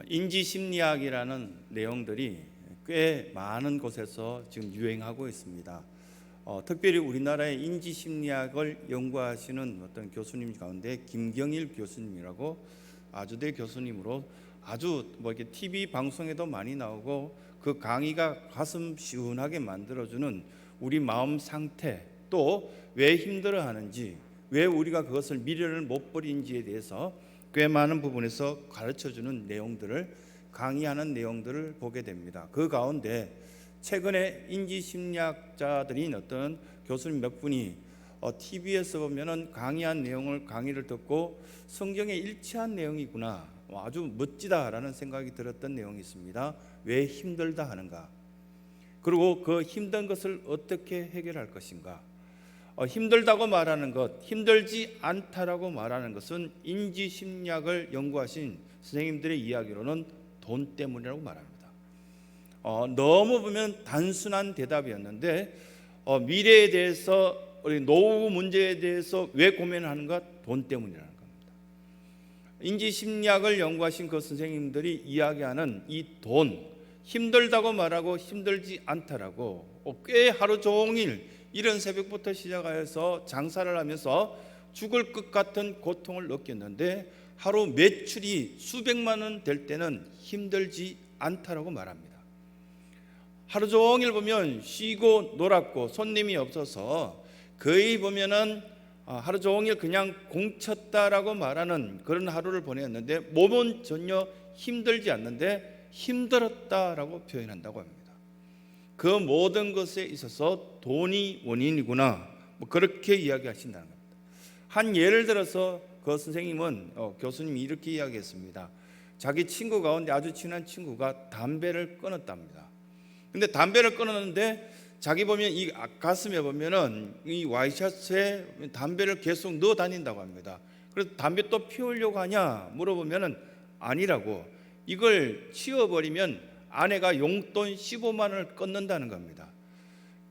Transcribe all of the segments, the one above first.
인지심리학이라는 내용들이 꽤 많은 곳에서 지금 유행하고 있습니다. 특별히 우리나라의 인지심리학을 연구하시는 어떤 교수님 가운데 김경일 교수님이라고 아주대 교수님으로 아주 이렇게 TV 방송에도 많이 나오고 그 강의가 가슴 시원하게 만들어주는 우리 마음 상태, 또 왜 힘들어하는지, 왜 우리가 그것을 미련을 못 버린지에 대해서 꽤 많은 부분에서 가르쳐주는 내용들을, 강의하는 내용들을 보게 됩니다. 그 가운데 최근에 인지심리학자들인 어떤 교수님 몇 분이 TV에서 보면은 강의를 듣고 성경에 일치한 내용이구나, 아주 멋지다라는 생각이 들었던 내용이 있습니다. 왜 힘들다 하는가, 그리고 그 힘든 것을 어떻게 해결할 것인가. 힘들다고 말하는 것, 힘들지 않다라고 말하는 것은 인지심리학을 연구하신 선생님들의 이야기로는 돈 때문이라고 말합니다. 너무 보면 단순한 대답이었는데 미래에 대해서, 우리 노후 문제에 대해서 왜 고민하는가? 돈 때문이라는 겁니다. 인지심리학을 연구하신 그 선생님들이 이야기하는 이 돈, 힘들다고 말하고 힘들지 않다라고 꽤 하루 종일 이른 새벽부터 시작하여서 장사를 하면서 죽을 것 같은 고통을 느꼈는데 하루 매출이 수백만 원 될 때는 힘들지 않다라고 말합니다. 하루 종일 보면 쉬고 놀았고 손님이 없어서 거의 보면은 하루 종일 그냥 공쳤다라고 말하는 그런 하루를 보냈는데 몸은 전혀 힘들지 않는데 힘들었다라고 표현한다고 합니다. 그 모든 것에 있어서 돈이 원인이구나, 그렇게 이야기하신다는 겁니다. 한 예를 들어서 그 선생님은, 교수님이 이렇게 이야기했습니다. 자기 친구 가운데 아주 친한 친구가 담배를 끊었답니다. 근데 담배를 끊었는데 자기 보면 이 가슴에 보면은 이 와이셔츠에 담배를 계속 넣어 다닌다고 합니다. 그래서 담배 또 피우려고 하냐 물어보면은 아니라고, 이걸 치워버리면 아내가 용돈 15만 원을 끊는다는 겁니다.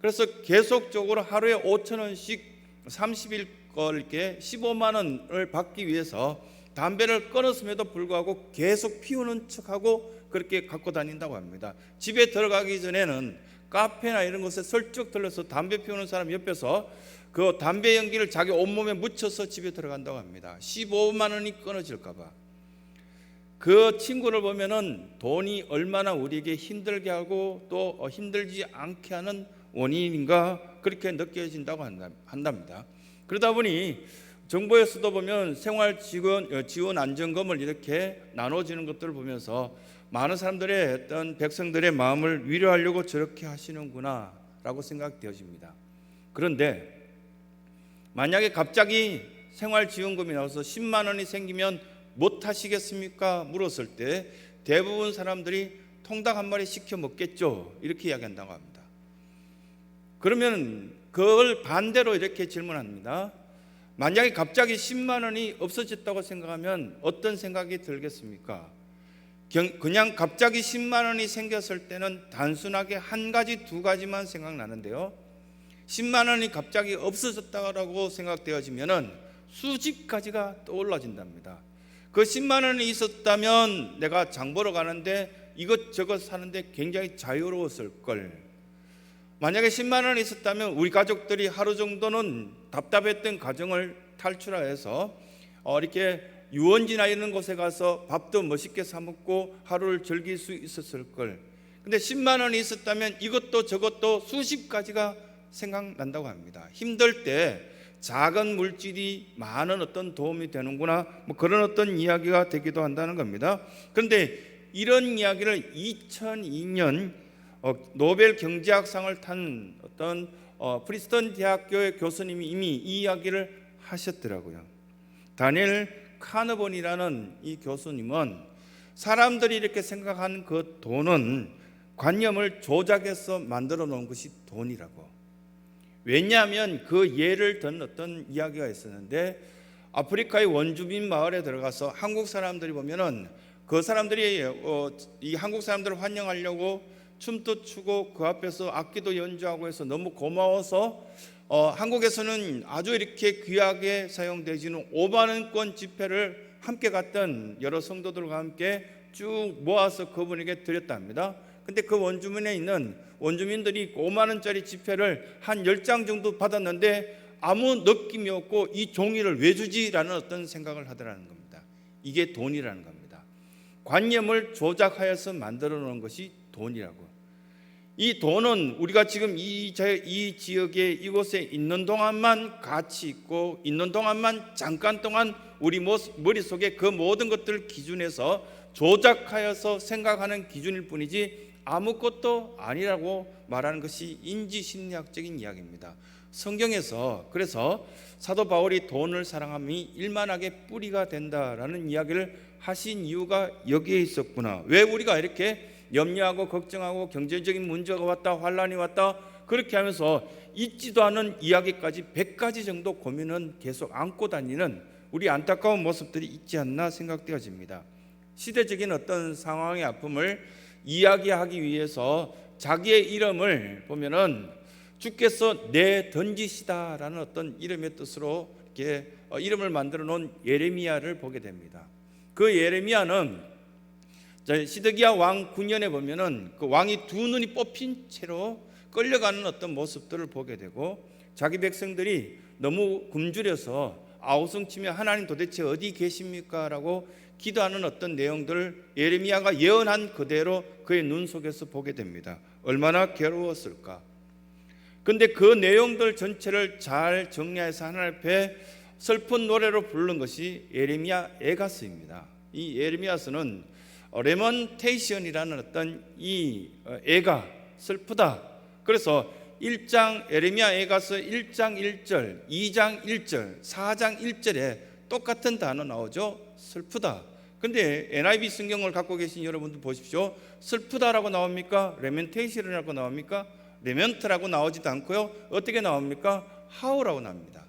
그래서 계속적으로 하루에 5천 원씩 30일 걸 이렇게 15만 원을 받기 위해서 담배를 끊었음에도 불구하고 계속 피우는 척하고 그렇게 갖고 다닌다고 합니다. 집에 들어가기 전에는 카페나 이런 곳에 슬쩍 들러서 담배 피우는 사람 옆에서 그 담배 연기를 자기 온몸에 묻혀서 집에 들어간다고 합니다. 15만 원이 끊어질까 봐. 그 친구를 보면은 돈이 얼마나 우리에게 힘들게 하고 또 힘들지 않게 하는 원인인가, 그렇게 느껴진다고 한답니다. 그러다 보니 정부에서도 보면 생활지원 안정금을 이렇게 나눠주는 것들을 보면서 많은 사람들의 어떤 백성들의 마음을 위로하려고 저렇게 하시는구나 라고 생각되어집니다. 그런데 만약에 갑자기 생활지원금이 나와서 10만 원이 생기면 못 하시겠습니까? 물었을 때 대부분 사람들이 통닭 한 마리 시켜 먹겠죠, 이렇게 이야기한다고 합니다. 그러면 그걸 반대로 이렇게 질문합니다. 만약에 갑자기 10만 원이 없어졌다고 생각하면 어떤 생각이 들겠습니까? 그냥 갑자기 10만 원이 생겼을 때는 단순하게 한 가지, 두 가지만 생각나는데요, 10만 원이 갑자기 없어졌다고 생각되어지면 수십 가지가 떠올라진답니다. 그 10만 원이 있었다면 내가 장 보러 가는데 이것저것 사는데 굉장히 자유로웠을 걸. 만약에 10만 원이 있었다면 우리 가족들이 하루 정도는 답답했던 가정을 탈출하여서 이렇게 유원지나 이런 곳에 가서 밥도 멋있게 사 먹고 하루를 즐길 수 있었을 걸. 근데 10만 원이 있었다면 이것도 저것도 수십 가지가 생각난다고 합니다. 힘들 때 작은 물질이 많은 어떤 도움이 되는구나, 그런 어떤 이야기가 되기도 한다는 겁니다. 그런데 이런 이야기를 2002년 노벨 경제학상을 탄 어떤 프린스턴 대학교의 교수님이 이미 이 이야기를 하셨더라고요. 다니엘 카너번이라는 이 교수님은 사람들이 이렇게 생각하는 그 돈은 관념을 조작해서 만들어 놓은 것이 돈이라고. 왜냐하면 그 예를 든 어떤 이야기가 있었는데, 아프리카의 원주민 마을에 들어가서 한국 사람들이 보면은 그 사람들이 이 한국 사람들을 환영하려고 춤도 추고 그 앞에서 악기도 연주하고 해서 너무 고마워서 한국에서는 아주 이렇게 귀하게 사용되지는 5만 원권 지폐를 함께 갔던 여러 성도들과 함께 쭉 모아서 그분에게 드렸다 합니다. 근데 그 원주민에 있는 원주민들이 5만 원짜리 지폐를 한 10장 정도 받았는데 아무 느낌이 없고 이 종이를 왜 주지라는 어떤 생각을 하더라는 겁니다. 이게 돈이라는 겁니다. 관념을 조작하여서 만들어 놓은 것이 돈이라고. 이 돈은 우리가 지금 이 지역에 이곳에 있는 동안만 가치 있고 있는 동안만 잠깐 동안 우리 머릿속에 그 모든 것들을 기준해서 조작하여서 생각하는 기준일 뿐이지 아무것도 아니라고 말하는 것이 인지심리학적인 이야기입니다. 성경에서 그래서 사도 바울이 돈을 사랑함이 일만하게 뿌리가 된다라는 이야기를 하신 이유가 여기에 있었구나. 왜 우리가 이렇게 염려하고 걱정하고 경제적인 문제가 왔다 환란이 왔다 그렇게 하면서 있지도 않은 이야기까지 100가지 정도 고민은 계속 안고 다니는 우리 안타까운 모습들이 있지 않나 생각되어집니다. 시대적인 어떤 상황의 아픔을 이야기하기 위해서 자기의 이름을 보면은 주께서 내던지시다라는 어떤 이름의 뜻으로 이렇게 이름을 만들어 놓은 예레미야를 보게 됩니다. 그 예레미야는 시드기야 왕 9년에 보면은 그 왕이 두 눈이 뽑힌 채로 끌려가는 어떤 모습들을 보게 되고 자기 백성들이 너무 굶주려서 아우성치며 하나님 도대체 어디 계십니까? 라고 기도하는 어떤 내용들을 예레미야가 예언한 그대로 그의 눈 속에서 보게 됩니다. 얼마나 괴로웠을까. 근데 그 내용들 전체를 잘 정리해서 하나님 앞에 슬픈 노래로 부르는 것이 예레미야 애가스입니다. 이 예레미야서는 레먼테이션이라는 어떤 이 애가 슬프다. 그래서 1장 예레미야 애가서 1장 1절, 2장 1절, 4장 1절에 똑같은 단어 나오죠. 슬프다. 근데 NIV 성경을 갖고 계신 여러분들 보십시오. 슬프다라고 나옵니까? 레멘테이션이라고 나옵니까? 레멘트라고 나오지도 않고요. 어떻게 나옵니까? how라고 나옵니다.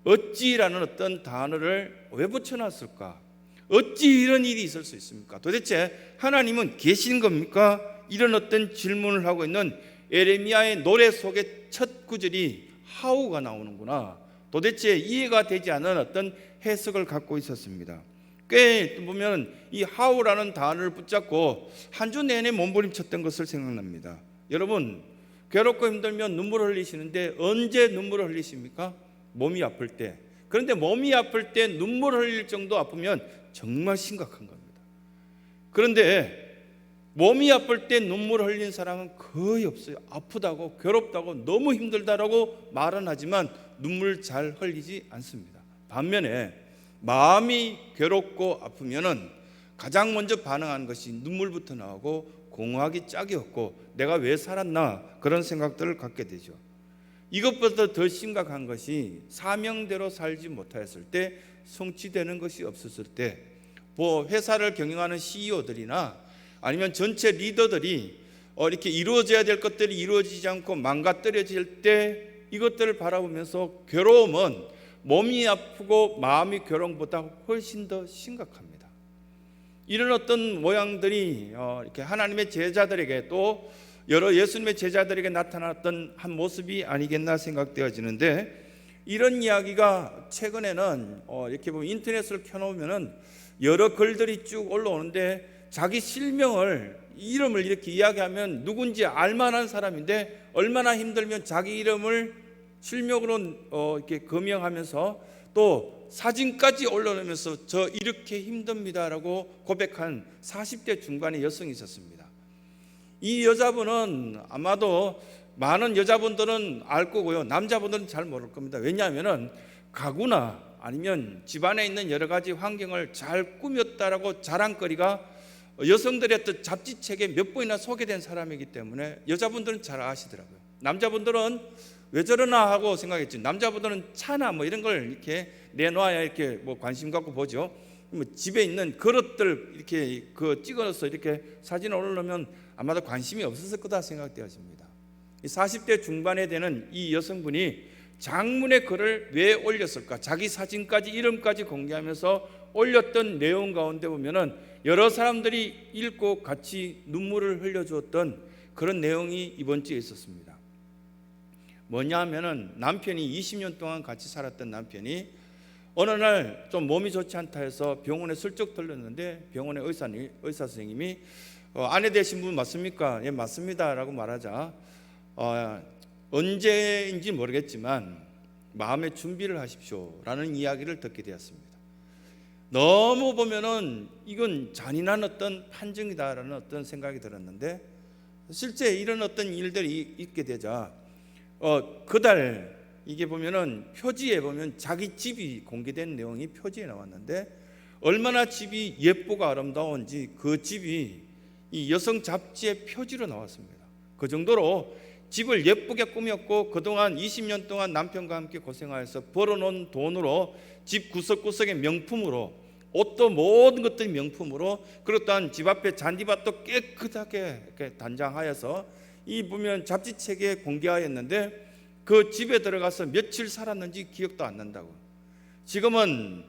어찌라는 어떤 단어를 왜 붙여놨을까? 어찌 이런 일이 있을 수 있습니까? 도대체 하나님은 계신 겁니까? 이런 어떤 질문을 하고 있는 예레미야의 노래 속의 첫 구절이 how가 나오는구나. 도대체 이해가 되지 않은 어떤 해석을 갖고 있었습니다. 꽤 보면 이 how라는 단어를 붙잡고 한 주 내내 몸부림쳤던 것을 생각납니다. 여러분 괴롭고 힘들면 눈물을 흘리시는데 언제 눈물을 흘리십니까? 몸이 아플 때. 그런데 몸이 아플 때 눈물을 흘릴 정도 아프면 정말 심각한 겁니다. 그런데 몸이 아플 때 눈물을 흘린 사람은 거의 없어요. 아프다고 괴롭다고 너무 힘들다라고 말은 하지만 눈물 잘 흘리지 않습니다. 반면에 마음이 괴롭고 아프면은 가장 먼저 반응하는 것이 눈물부터 나오고 공허하기 짝이 없고 내가 왜 살았나 그런 생각들을 갖게 되죠. 이것보다 더 심각한 것이 사명대로 살지 못하였을 때, 성취되는 것이 없었을 때, 회사를 경영하는 CEO들이나 아니면 전체 리더들이 이렇게 이루어져야 될 것들이 이루어지지 않고 망가뜨려질 때 이것들을 바라보면서 괴로움은 몸이 아프고 마음이 괴로운 것보다 훨씬 더 심각합니다. 이런 어떤 모양들이 이렇게 하나님의 제자들에게 또 여러 예수님의 제자들에게 나타났던 한 모습이 아니겠나 생각되어지는데, 이런 이야기가 최근에는 이렇게 보면 인터넷을 켜놓으면은 여러 글들이 쭉 올라오는데 자기 실명을 이름을 이렇게 이야기하면 누군지 알만한 사람인데 얼마나 힘들면 자기 이름을 실명으로 이렇게 거명하면서 또 사진까지 올려놓으면서 저 이렇게 힘듭니다라고 고백한 40대 중반의 여성이 있었습니다. 이 여자분은 아마도 많은 여자분들은 알 거고요, 남자분들은 잘 모를 겁니다. 왜냐하면 가구나 아니면 집안에 있는 여러 가지 환경을 잘 꾸몄다라고 자랑거리가 여성들의 어떤 잡지책에 몇 번이나 소개된 사람이기 때문에 여자분들은 잘 아시더라고요. 남자분들은 왜 저러나 하고 생각했지, 남자분들은 차나 뭐 이런 걸 이렇게 내놔야 이렇게 뭐 관심 갖고 보죠. 뭐 집에 있는 그릇들 이렇게 찍어서 이렇게 사진을 올려놓으면 아마도 관심이 없었을 거다 생각되어집니다. 40대 중반에 되는 이 여성분이 장문의 글을 왜 올렸을까? 자기 사진까지 이름까지 공개하면서 올렸던 내용 가운데 보면은 여러 사람들이 읽고 같이 눈물을 흘려주었던 그런 내용이 이번 주에 있었습니다. 뭐냐 하면은 남편이 20년 동안 같이 살았던 남편이 어느 날 좀 몸이 좋지 않다 해서 병원에 슬쩍 들렀는데 병원의 의사 선생님이 아내 되신 분 맞습니까? 예, 맞습니다 라고 말하자 언제인지 모르겠지만 마음의 준비를 하십시오 라는 이야기를 듣게 되었습니다. 너무 보면은 이건 잔인한 어떤 판정이다라는 어떤 생각이 들었는데 실제 이런 어떤 일들이 있게 되자 그달 이게 보면은 표지에 보면 자기 집이 공개된 내용이 표지에 나왔는데 얼마나 집이 예쁘고 아름다운지 그 집이 이 여성 잡지의 표지로 나왔습니다. 그 정도로 집을 예쁘게 꾸몄고 그동안 20년 동안 남편과 함께 고생하여서 벌어놓은 돈으로 집 구석구석의 명품으로 옷도 모든 것들이 명품으로 그리고 또한 집 앞에 잔디밭도 깨끗하게 이렇게 단장하여서 이 보면 잡지책에 공개하였는데 그 집에 들어가서 며칠 살았는지 기억도 안 난다고. 지금은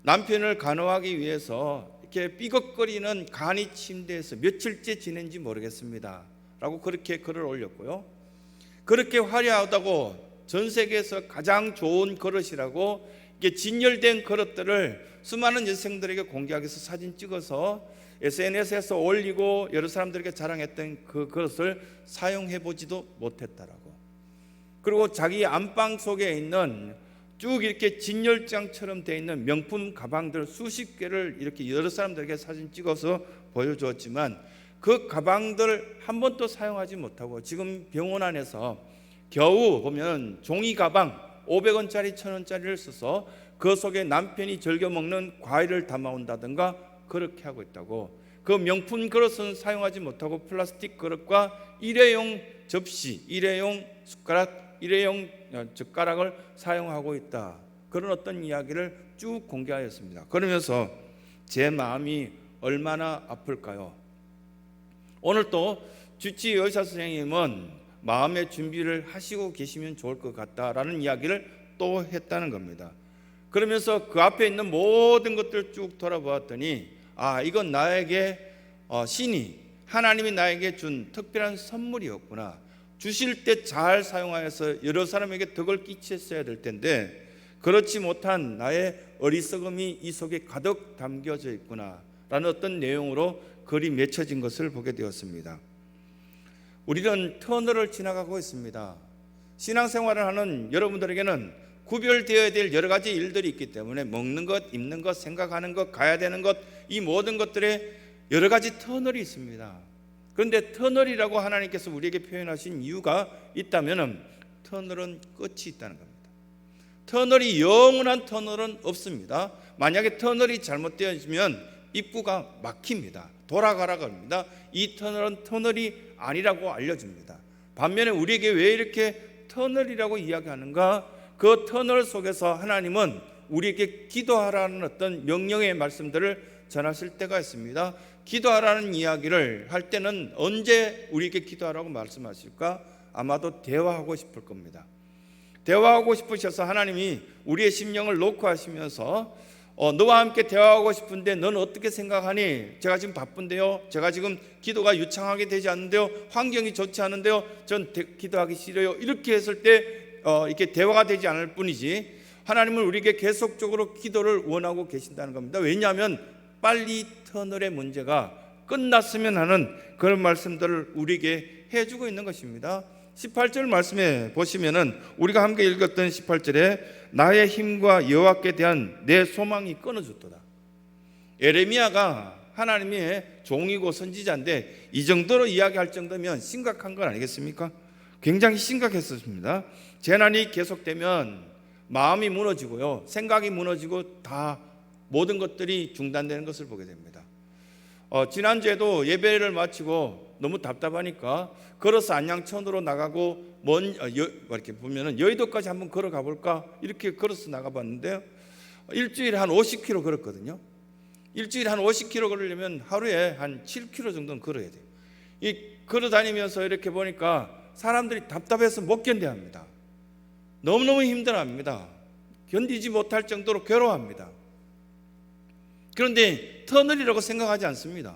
남편을 간호하기 위해서 이렇게 삐걱거리는 간이 침대에서 며칠째 지낸지 모르겠습니다 라고 그렇게 글을 올렸고요. 그렇게 화려하다고 전 세계에서 가장 좋은 그릇이라고 이게 진열된 그릇들을 수많은 여성들에게 공개하기 위해서 사진 찍어서 SNS에서 올리고 여러 사람들에게 자랑했던 그 그릇을 사용해 보지도 못했다라고. 그리고 자기 안방 속에 있는 쭉 이렇게 진열장처럼 되어 있는 명품 가방들 수십 개를 이렇게 여러 사람들에게 사진 찍어서 보여주었지만 그 가방들 한 번도 사용하지 못하고 지금 병원 안에서 겨우 보면 종이 가방 500원짜리 1000원짜리를 써서 그 속에 남편이 즐겨 먹는 과일을 담아온다든가 그렇게 하고 있다고. 그 명품 그릇은 사용하지 못하고 플라스틱 그릇과 일회용 접시, 일회용 숟가락, 일회용 젓가락을 사용하고 있다. 그런 어떤 이야기를 쭉 공개하였습니다. 그러면서 제 마음이 얼마나 아플까요? 오늘 또 주치 의사 선생님은 마음의 준비를 하시고 계시면 좋을 것 같다라는 이야기를 또 했다는 겁니다. 그러면서 그 앞에 있는 모든 것들을 쭉 돌아보았더니 이건 나에게 신이 하나님이 나에게 준 특별한 선물이었구나. 주실 때 잘 사용하여서 여러 사람에게 덕을 끼쳤어야 될 텐데 그렇지 못한 나의 어리석음이 이 속에 가득 담겨져 있구나 라는 어떤 내용으로 글이 맺혀진 것을 보게 되었습니다. 우리는 터널을 지나가고 있습니다. 신앙생활을 하는 여러분들에게는 구별되어야 될 여러 가지 일들이 있기 때문에 먹는 것, 입는 것, 생각하는 것, 가야 되는 것, 이 모든 것들에 여러 가지 터널이 있습니다. 그런데 터널이라고 하나님께서 우리에게 표현하신 이유가 있다면 터널은 끝이 있다는 겁니다. 터널이 영원한 터널은 없습니다. 만약에 터널이 잘못되어지면 입구가 막힙니다. 돌아가라고 합니다. 이 터널은 터널이 아니라고 알려줍니다. 반면에 우리에게 왜 이렇게 터널이라고 이야기하는가? 그 터널 속에서 하나님은 우리에게 기도하라는 어떤 명령의 말씀들을 전하실 때가 있습니다. 기도하라는 이야기를 할 때는 언제 우리에게 기도하라고 말씀하실까? 아마도 대화하고 싶을 겁니다. 대화하고 싶으셔서 하나님이 우리의 심령을 놓고 하시면서 너와 함께 대화하고 싶은데 너는 어떻게 생각하니? 제가 지금 바쁜데요. 제가 지금 기도가 유창하게 되지 않는데요. 환경이 좋지 않은데요. 전 기도하기 싫어요. 이렇게 했을 때 이렇게 대화가 되지 않을 뿐이지 하나님은 우리에게 계속적으로 기도를 원하고 계신다는 겁니다. 왜냐하면 빨리 터널의 문제가 끝났으면 하는 그런 말씀들을 우리에게 해주고 있는 것입니다. 18절 말씀에 보시면은 우리가 함께 읽었던 18절에 나의 힘과 여호와께 대한 내 소망이 끊어졌도다. 에레미야가 하나님의 종이고 선지자인데 이 정도로 이야기할 정도면 심각한 건 아니겠습니까? 굉장히 심각했습니다. 재난이 계속되면 마음이 무너지고요, 생각이 무너지고 다 모든 것들이 중단되는 것을 보게 됩니다. 지난주에도 예배를 마치고 너무 답답하니까 걸어서 안양천으로 나가고 이렇게 보면은 여의도까지 한번 걸어가 볼까 이렇게 걸어서 나가봤는데요, 일주일에 한 50km 걸었거든요. 일주일에 한 50km 걸으려면 하루에 한 7km 정도는 걸어야 돼요. 이 걸어 다니면서 이렇게 보니까 사람들이 답답해서 못 견뎌합니다. 너무너무 힘들어합니다. 견디지 못할 정도로 괴로워합니다. 그런데 터널이라고 생각하지 않습니다.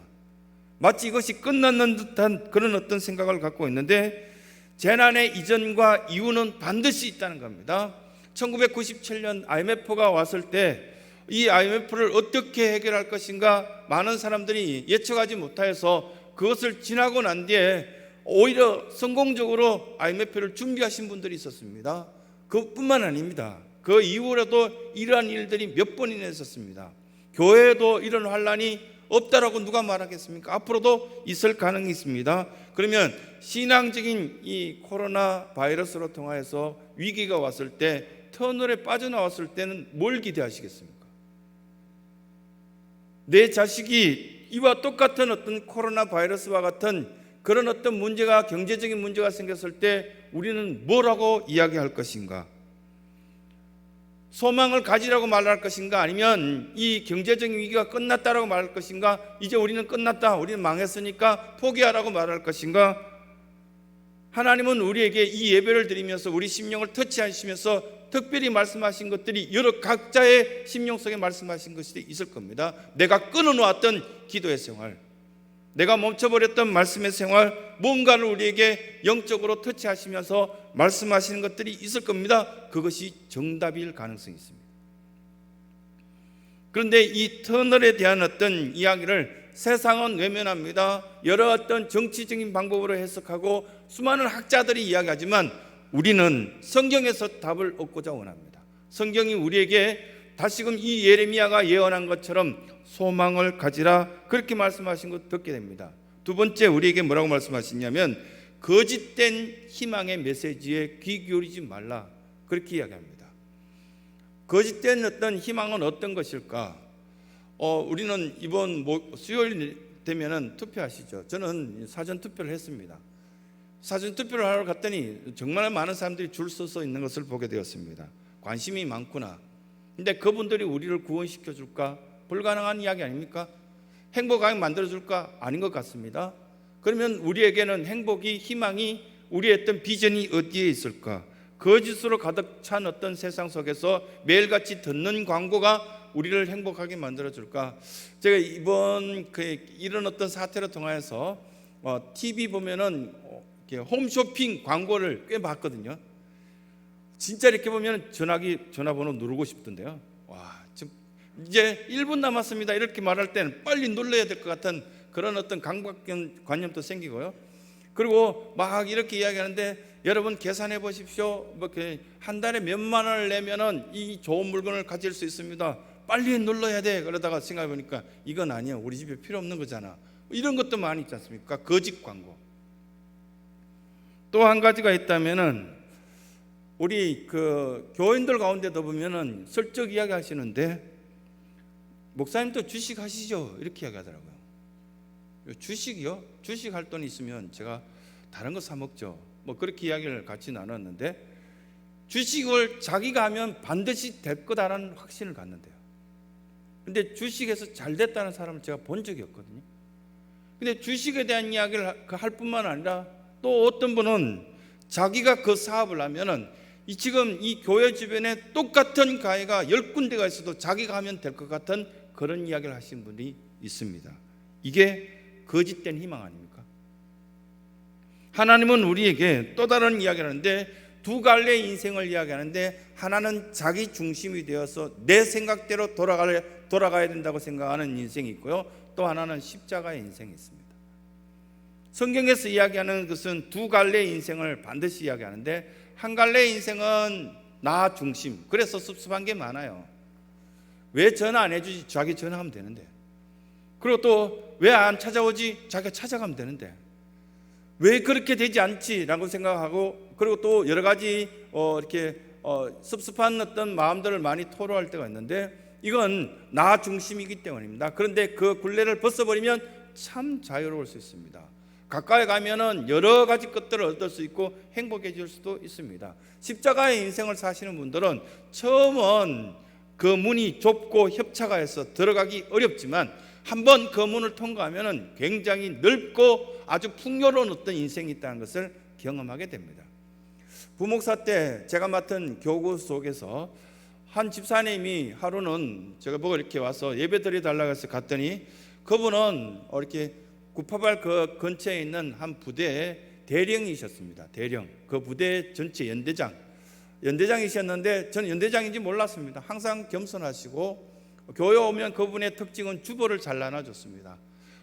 마치 이것이 끝났는 듯한 그런 어떤 생각을 갖고 있는데 재난의 이전과 이후는 반드시 있다는 겁니다. 1997년 IMF가 왔을 때 이 IMF를 어떻게 해결할 것인가 많은 사람들이 예측하지 못하여서 그것을 지나고 난 뒤에 오히려 성공적으로 IMF를 준비하신 분들이 있었습니다. 그뿐만 아닙니다. 그 이후로도 이러한 일들이 몇 번이나 있었습니다. 교회에도 이런 환란이 없다라고 누가 말하겠습니까? 앞으로도 있을 가능성이 있습니다. 그러면 신앙적인 이 코로나 바이러스로 통하여서 위기가 왔을 때 터널에 빠져나왔을 때는 뭘 기대하시겠습니까? 내 자식이 이와 똑같은 어떤 코로나 바이러스와 같은 그런 어떤 문제가, 경제적인 문제가 생겼을 때 우리는 뭐라고 이야기할 것인가? 소망을 가지라고 말할 것인가? 아니면 이 경제적인 위기가 끝났다라고 말할 것인가? 이제 우리는 끝났다, 우리는 망했으니까 포기하라고 말할 것인가? 하나님은 우리에게 이 예배를 드리면서 우리 심령을 터치하시면서 특별히 말씀하신 것들이 여러 각자의 심령 속에 말씀하신 것이 있을 겁니다. 내가 끊어놓았던 기도의 생활, 내가 멈춰버렸던 말씀의 생활, 뭔가를 우리에게 영적으로 터치하시면서 말씀하시는 것들이 있을 겁니다. 그것이 정답일 가능성이 있습니다. 그런데 이 터널에 대한 어떤 이야기를 세상은 외면합니다. 여러 어떤 정치적인 방법으로 해석하고 수많은 학자들이 이야기하지만 우리는 성경에서 답을 얻고자 원합니다. 성경이 우리에게 다시금 이 예레미야가 예언한 것처럼 소망을 가지라 그렇게 말씀하신 것 듣게 됩니다. 두 번째, 우리에게 뭐라고 말씀하시냐면 거짓된 희망의 메시지에 귀 기울이지 말라 그렇게 이야기합니다. 거짓된 어떤 희망은 어떤 것일까? 우리는 이번 수요일 되면은 투표하시죠. 저는 사전 투표를 했습니다. 사전 투표를 하러 갔더니 정말 많은 사람들이 줄 서서 있는 것을 보게 되었습니다. 관심이 많구나. 근데 그분들이 우리를 구원시켜 줄까? 불가능한 이야기 아닙니까? 행복하게 만들어 줄까? 아닌 것 같습니다. 그러면 우리에게는 행복이, 희망이, 우리의 어떤 비전이 어디에 있을까? 거짓으로 가득 찬 어떤 세상 속에서 매일같이 듣는 광고가 우리를 행복하게 만들어 줄까? 제가 이번 이런 어떤 사태를 통해서 TV 보면은 홈쇼핑 광고를 꽤 봤거든요. 진짜 이렇게 보면 전화번호 누르고 싶던데요. 와, 지금 이제 1분 남았습니다. 이렇게 말할 때는 빨리 눌러야 될 것 같은 그런 어떤 강박관념도 생기고요. 그리고 막 이렇게 이야기하는데 여러분 계산해 보십시오. 한 달에 몇만 원을 내면은 이 좋은 물건을 가질 수 있습니다. 빨리 눌러야 돼. 그러다가 생각해 보니까 이건 아니야. 우리 집에 필요 없는 거잖아. 이런 것도 많이 있지 않습니까? 거짓 광고. 또 한 가지가 있다면은 우리 교인들 가운데도 보면은 슬쩍 이야기하시는데 목사님도 주식 하시죠? 이렇게 이야기하더라고요. 주식이요? 주식 할 돈이 있으면 제가 다른 거 사 먹죠. 그렇게 이야기를 같이 나눴는데 주식을 자기가 하면 반드시 될 거다라는 확신을 갖는데요. 근데 주식에서 잘 됐다는 사람을 제가 본 적이 없거든요. 근데 주식에 대한 이야기를 할 뿐만 아니라 또 어떤 분은 자기가 그 사업을 하면은 지금 이 교회 주변에 똑같은 가게가 10군데가 있어도 자기가 하면 될 것 같은 그런 이야기를 하신 분이 있습니다. 이게 거짓된 희망 아닙니까? 하나님은 우리에게 또 다른 이야기를 하는데 두 갈래의 인생을 이야기하는데 하나는 자기 중심이 되어서 내 생각대로 돌아가야 된다고 생각하는 인생이 있고요. 또 하나는 십자가의 인생이 있습니다. 성경에서 이야기하는 것은 두 갈래의 인생을 반드시 이야기하는데 한 갈래의 인생은 나 중심. 그래서 섭섭한 게 많아요. 왜 전화 안 해주지? 자기 전화하면 되는데. 그리고 또 왜 안 찾아오지? 자기가 찾아가면 되는데. 왜 그렇게 되지 않지라고 생각하고 그리고 또 여러 가지 이렇게 섭섭한 어떤 마음들을 많이 토로할 때가 있는데 이건 나 중심이기 때문입니다. 그런데 그 굴레를 벗어버리면 참 자유로울 수 있습니다. 가까이 가면은 여러 가지 것들을 얻을 수 있고 행복해질 수도 있습니다. 십자가의 인생을 사시는 분들은 처음은 그 문이 좁고 협착해서 들어가기 어렵지만 한번 그 문을 통과하면은 굉장히 넓고 아주 풍요로운 어떤 인생이 있다는 것을 경험하게 됩니다. 부목사 때 제가 맡은 교구 속에서 한 집사님이 하루는 제가 보고 이렇게 와서 예배 드려달라고 해서 갔더니 그분은 이렇게 988 그 근처에 있는 한 부대의 대령이셨습니다. 대령. 그 부대 전체 연대장. 연대장이셨는데 저는 연대장인지 몰랐습니다. 항상 겸손하시고 교회 오면 그분의 특징은 주보를 잘 나눠줬습니다.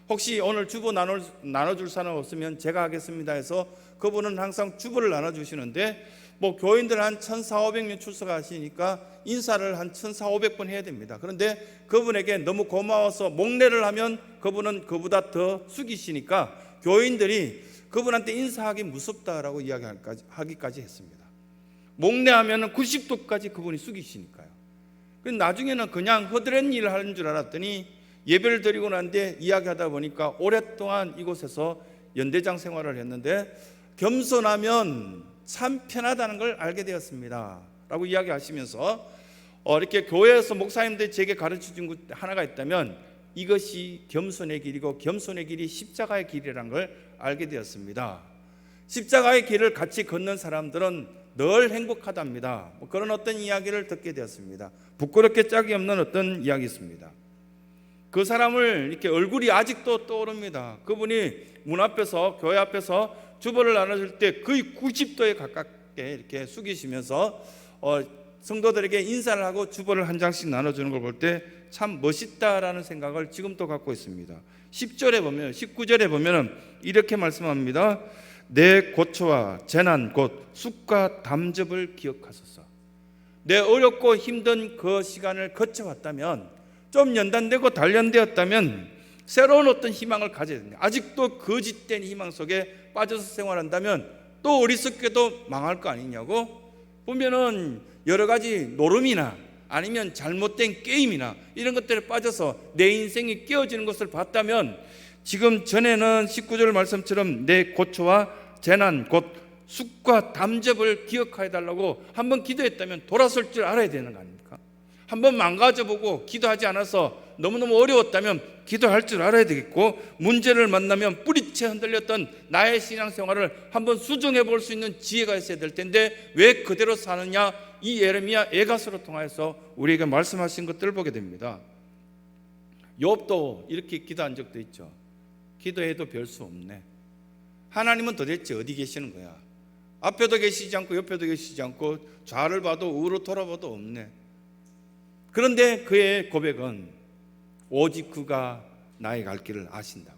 혹시 오늘 주보 나눠줄 사람 없으면 제가 하겠습니다 해서 그분은 항상 주보를 나눠주시는데 뭐 교인들 한 1,400~500명 출석하시니까 인사를 한 1,400~500번 해야 됩니다. 그런데 그분에게 너무 고마워서 목례를 하면 그분은 그보다 더 숙이시니까 교인들이 그분한테 인사하기 무섭다라고 이야기하기까지 했습니다. 목례하면 90도까지 그분이 숙이시니까요. 나중에는 그냥 허드렛 일을 하는 줄 알았더니 예배를 드리고 난 뒤에 이야기하다 보니까 오랫동안 이곳에서 연대장 생활을 했는데 겸손하면 참 편하다는 걸 알게 되었습니다 라고 이야기하시면서 이렇게 교회에서 목사님들이 제게 가르쳐준 것 하나가 있다면 이것이 겸손의 길이고 겸손의 길이 십자가의 길이라는 걸 알게 되었습니다. 십자가의 길을 같이 걷는 사람들은 늘 행복하답니다. 그런 어떤 이야기를 듣게 되었습니다. 부끄럽게 짝이 없는 어떤 이야기 있습니다. 그 사람을 이렇게 얼굴이 아직도 떠오릅니다. 그분이 문 앞에서 교회 앞에서 주보를 나눠줄 때 거의 90도에 가깝게 이렇게 숙이시면서 성도들에게 인사를 하고 주보를 한 장씩 나눠주는 걸 볼 때 참 멋있다라는 생각을 지금도 갖고 있습니다. 10절에 보면 19절에 보면 이렇게 말씀합니다. 내 고초와 재난 곧 쑥과 담즙을 기억하소서. 내 어렵고 힘든 그 시간을 거쳐왔다면 좀 연단되고 단련되었다면 새로운 어떤 희망을 가져야 됩니다. 아직도 거짓된 희망 속에 빠져서 생활한다면 또 어리석게도 망할 거 아니냐고. 보면은 여러 가지 노름이나 아니면 잘못된 게임이나 이런 것들에 빠져서 내 인생이 깨어지는 것을 봤다면 지금 전에는 19절 말씀처럼 내 고초와 재난 곧 쑥과 담즙을 기억하여 달라고 한번 기도했다면 돌아설 줄 알아야 되는 거 아닙니까? 한번 망가져보고 기도하지 않아서 너무너무 어려웠다면 기도할 줄 알아야 되겠고, 문제를 만나면 뿌리채 흔들렸던 나의 신앙생활을 한번 수정해 볼 수 있는 지혜가 있어야 될 텐데 왜 그대로 사느냐, 이 예레미야 애가서로 통하여서 우리에게 말씀하신 것들을 보게 됩니다. 욥도 이렇게 기도한 적도 있죠. 기도해도 별 수 없네. 하나님은 도대체 어디 계시는 거야? 앞에도 계시지 않고 옆에도 계시지 않고 좌를 봐도 우로 돌아봐도 없네. 그런데 그의 고백은 오직 그가 나의 갈 길을 아신다고,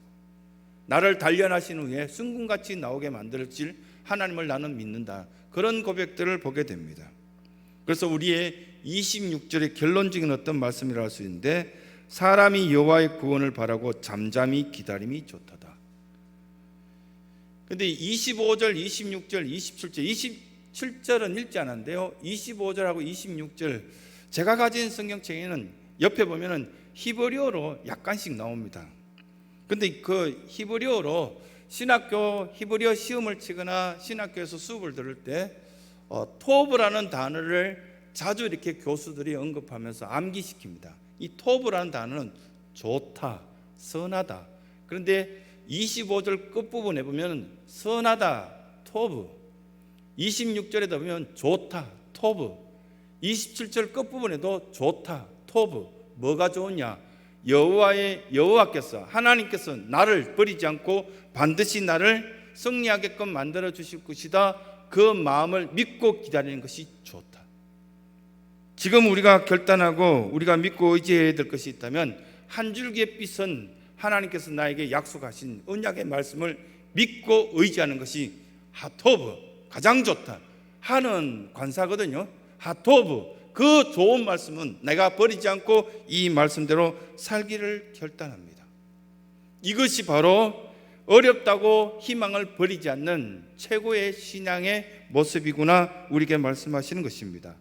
나를 단련하신 후에 순금같이 나오게 만들어질 하나님을 나는 믿는다, 그런 고백들을 보게 됩니다. 그래서 우리의 26절의 결론적인 어떤 말씀이라 할 수 있는데, 사람이 여호와의 구원을 바라고 잠잠히 기다림이 좋도다. 근데 25절, 26절, 27절, 27절은 읽지 않았는데요, 25절하고 26절 제가 가진 성경책에는 옆에 보면은 히브리어로 약간씩 나옵니다. 근데 그 히브리어로 신학교 히브리어 시험을 치거나 신학교에서 수업을 들을 때 토브라는 단어를 자주 이렇게 교수들이 언급하면서 암기시킵니다. 이 토브라는 단어는 좋다, 선하다. 그런데 25절 끝부분에 보면 선하다, 토브, 26절에도 보면 좋다, 토브, 27절 끝부분에도 좋다, 토브. 뭐가 좋으냐? 여호와께서 하나님께서 나를 버리지 않고 반드시 나를 승리하게끔 만들어 주실 것이다, 그 마음을 믿고 기다리는 것이 좋다. 지금 우리가 결단하고 우리가 믿고 의지해야 될 것이 있다면 한 줄기의 빛은 하나님께서 나에게 약속하신 언약의 말씀을 믿고 의지하는 것이 하토브, 가장 좋다. 하는 관사거든요. 하토브, 그 좋은 말씀은 내가 버리지 않고 이 말씀대로 살기를 결단합니다. 이것이 바로 어렵다고 희망을 버리지 않는 최고의 신앙의 모습이구나, 우리에게 말씀하시는 것입니다.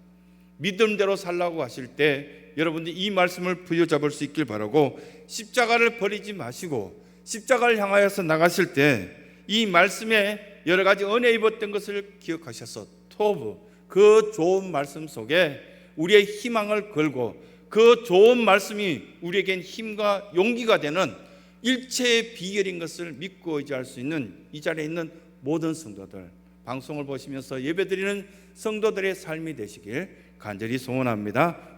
믿음대로 살라고 하실 때 여러분들이 이 말씀을 부여잡을 수 있길 바라고, 십자가를 버리지 마시고 십자가를 향하여서 나가실 때 이 말씀에 여러 가지 은혜 입었던 것을 기억하셔서 토브, 그 좋은 말씀 속에 우리의 희망을 걸고 그 좋은 말씀이 우리에겐 힘과 용기가 되는 일체의 비결인 것을 믿고 의지할 수 있는 이 자리에 있는 모든 성도들, 방송을 보시면서 예배드리는 성도들의 삶이 되시길 간절히 소원합니다.